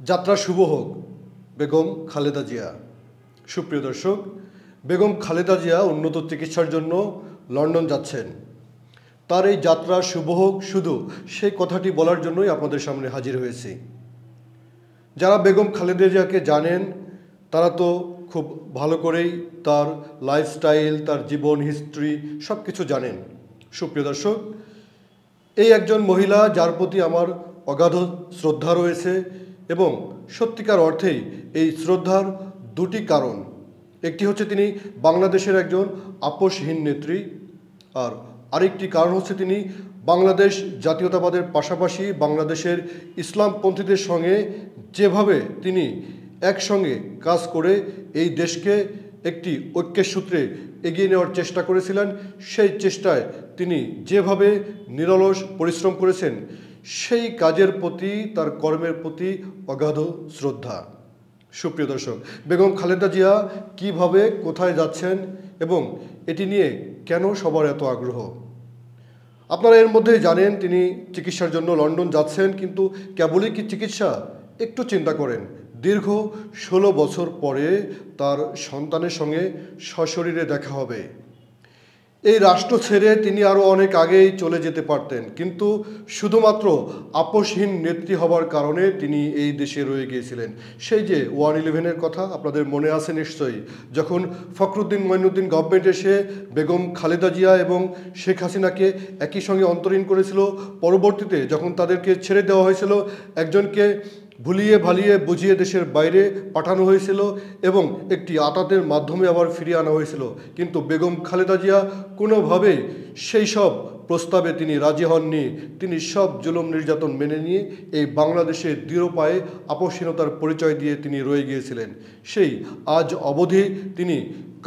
যাত্রা শুভ হোক বেগম খালেদা জিয়া। সুপ্রিয় দর্শক, বেগম খালেদা জিয়া উন্নত চিকিৎসার জন্য লন্ডন যাচ্ছেন। তার এই যাত্রা শুভ হোক শুধু সেই কথাটি বলার জন্যই আপনাদের সামনে হাজির হয়েছি। যারা বেগম খালেদা জিয়াকে জানেন তারা তো খুব ভালো করেই তার লাইফস্টাইল, তার জীবন হিস্ট্রি সব কিছু জানেন। সুপ্রিয় দর্শক, এই একজন মহিলা যার প্রতি আমার অগাধ শ্রদ্ধা রয়েছে এবং সত্যিকার অর্থেই এই শ্রদ্ধার দুটি কারণ। একটি হচ্ছে তিনি বাংলাদেশের একজন আপোষহীন নেত্রী, আর আরেকটি কারণ হচ্ছে তিনি বাংলাদেশ জাতীয়তাবাদের পাশাপাশি বাংলাদেশের ইসলামপন্থীদের সঙ্গে যেভাবে তিনি একসঙ্গে কাজ করে এই দেশকে একটি ঐক্যের সূত্রে এগিয়ে নেওয়ার চেষ্টা করেছিলেন, সেই চেষ্টায় তিনি যেভাবে নিরলস পরিশ্রম করেছেন সেই কাজের প্রতি, তার কর্মের প্রতি অগাধ শ্রদ্ধা। সুপ্রিয় দর্শক, বেগম খালেদা জিয়া কিভাবে কোথায় যাচ্ছেন এবং এটি নিয়ে কেন সবার এত আগ্রহ, আপনারা এর মধ্যেই জানেন। তিনি চিকিৎসার জন্য লন্ডন যাচ্ছেন, কিন্তু কেবলই কি চিকিৎসা? একটু চিন্তা করেন, দীর্ঘ 16 বছর পরে তার সন্তানের সঙ্গে সশরীরে দেখা হবে। এই রাষ্ট্র ছেড়ে তিনি আরও অনেক আগেই চলে যেতে পারতেন, কিন্তু শুধুমাত্র আপোষহীন নেত্রী হবার কারণে তিনি এই দেশে রয়ে গিয়েছিলেন। সেই যে 1/11-এর কথা আপনাদের মনে আছে নিশ্চয়ই, যখন ফখরুদ্দিন মঈনুদ্দিন গভর্নমেন্ট এসে বেগম খালেদা জিয়া এবং শেখ হাসিনাকে একই সঙ্গে অন্তরীণ করেছিল। পরবর্তীতে যখন তাদেরকে ছেড়ে দেওয়া হয়েছিল, একজনকে ভুলিয়ে ভালিয়ে বুঝিয়ে দেশের বাইরে পাঠানো হয়েছিল এবং একটি আতাতের মাধ্যমে আবার ফিরিয়ে আনা হয়েছিল, কিন্তু বেগম খালেদা জিয়া কোনোভাবেই সেই সব প্রস্তাবে তিনি রাজি হননি। তিনি সব জুলুম নির্যাতন মেনে নিয়ে এই বাংলাদেশে দৃঢ় পায়ে আপোষহীনতার পরিচয় দিয়ে তিনি রয়ে গিয়েছিলেন। সেই আজ অবধি তিনি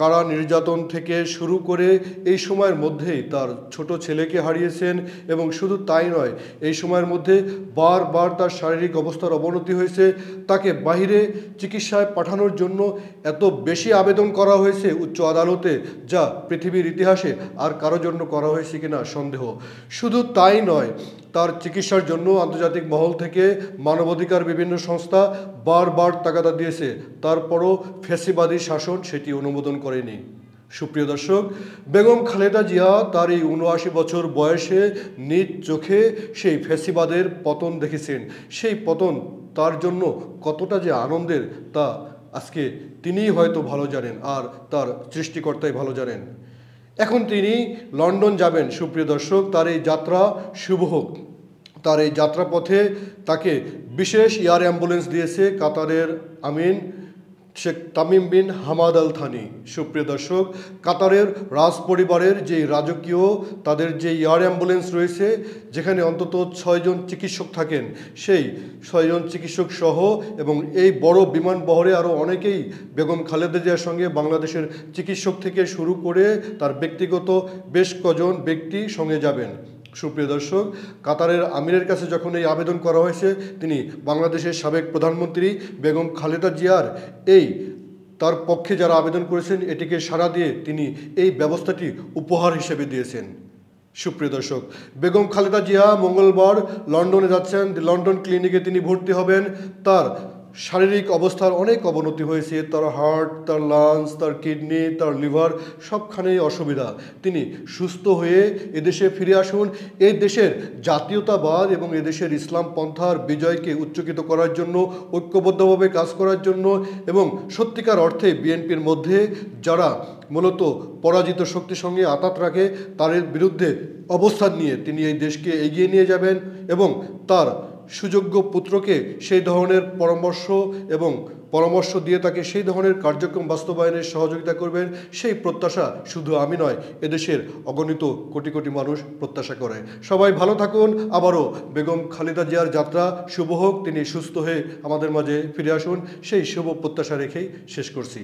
কারা নির্যাতন থেকে শুরু করে এই সময়ের মধ্যেই তার ছোট ছেলেকে হারিয়েছেন, এবং শুধু তাই নয়, এই সময়ের মধ্যে বারবার তার শারীরিক অবস্থার অবনতি হয়েছে। তাকে বাহিরে চিকিৎসায় পাঠানোর জন্য এত বেশি আবেদন করা হয়েছে উচ্চ আদালতে, যা পৃথিবীর ইতিহাসে আর কারোর জন্য করা হয়েছে কিনা সন্দেহ। শুধু তাই নয়, তার চিকিৎসার জন্য আন্তর্জাতিক মহল থেকে মানবাধিকার বিভিন্ন সংস্থা বারবার তাগাদা দিয়েছে, তারপরও ফ্যাসিবাদী শাসন সেটি অনুমোদন করেনি। সুপ্রিয় দর্শক, বেগম খালেদা জিয়া তার এই 79 বছর বয়সে নিজ চোখে সেই ফ্যাসিবাদের পতন দেখেছেন। সেই পতন তার জন্য কতটা যে আনন্দের তা আজকে তিনিই হয়তো ভালো জানেন, আর তার সৃষ্টিকর্তাই ভালো জানেন। এখন তিনি লন্ডন যাবেন। সুপ্রিয় দর্শক, তার এই যাত্রা শুভ হোক। তার এই যাত্রাপথে তাকে বিশেষ এয়ার অ্যাম্বুলেন্স দিয়েছে কাতারের আমির Sheikh Tamim bin Hamad Al Thani. সুপ্রিয় দর্শক, কাতারের রাজ পরিবারের যে রাজকীয় তাদের যে এয়ার অ্যাম্বুলেন্স রয়েছে, যেখানে অন্তত 6 জন চিকিৎসক থাকেন, সেই 6 জন চিকিৎসক সহ এবং এই বড় বিমান বহরে আরও অনেকেই বেগম খালেদা জিয়ার সঙ্গে বাংলাদেশের চিকিৎসক থেকে শুরু করে তার ব্যক্তিগত বেশ কজন ব্যক্তি সঙ্গে যাবেন। সুপ্রিয় দর্শক, কাতারের আমিরের কাছে যখন এই আবেদন করা হয়েছে, তিনি বাংলাদেশের সাবেক প্রধানমন্ত্রী বেগম খালেদা জিয়ার এই তার পক্ষে যারা আবেদন করেছেন এটিকে সাড়া দিয়ে তিনি এই ব্যবস্থাটি উপহার হিসেবে দিয়েছেন। সুপ্রিয় দর্শক, বেগম খালেদা জিয়া মঙ্গলবার লন্ডনে যাচ্ছেন। লন্ডন ক্লিনিকে তিনি ভর্তি হবেন। তার শারীরিক অবস্থার অনেক অবনতি হয়েছে, তার হার্ট, তার লাংস, তার কিডনি, তার লিভার সবখানেই অসুবিধা। তিনি সুস্থ হয়ে এদেশে ফিরে আসুন। এই দেশের জাতীয়তাবাদ এবং এদেশের ইসলাম পন্থার বিজয়কে উচ্চকিত করার জন্য, ঐক্যবদ্ধভাবে কাজ করার জন্য, এবং সত্যিকার অর্থে বিএনপির মধ্যে যারা মূলত পরাজিত শক্তির সঙ্গে আঘাত রাখে তাদের বিরুদ্ধে অবস্থান নিয়ে তিনি এই দেশকে এগিয়ে নিয়ে যাবেন এবং তার সুযোগ্য পুত্রকে সেই ধরনের পরামর্শ দিয়ে তাকে সেই ধরনের কার্যক্রম বাস্তবায়নের সহযোগিতা করবেন। সেই প্রত্যাশা শুধু আমি নয়, এদেশের অগণিত কোটি কোটি মানুষ প্রত্যাশা করে। সবাই ভালো থাকুন। আবারও বেগম খালেদা জিয়ার যাত্রা শুভ হোক, তিনি সুস্থ হয়ে আমাদের মাঝে ফিরে আসুন, সেই শুভ প্রত্যাশা রেখেই শেষ করছি।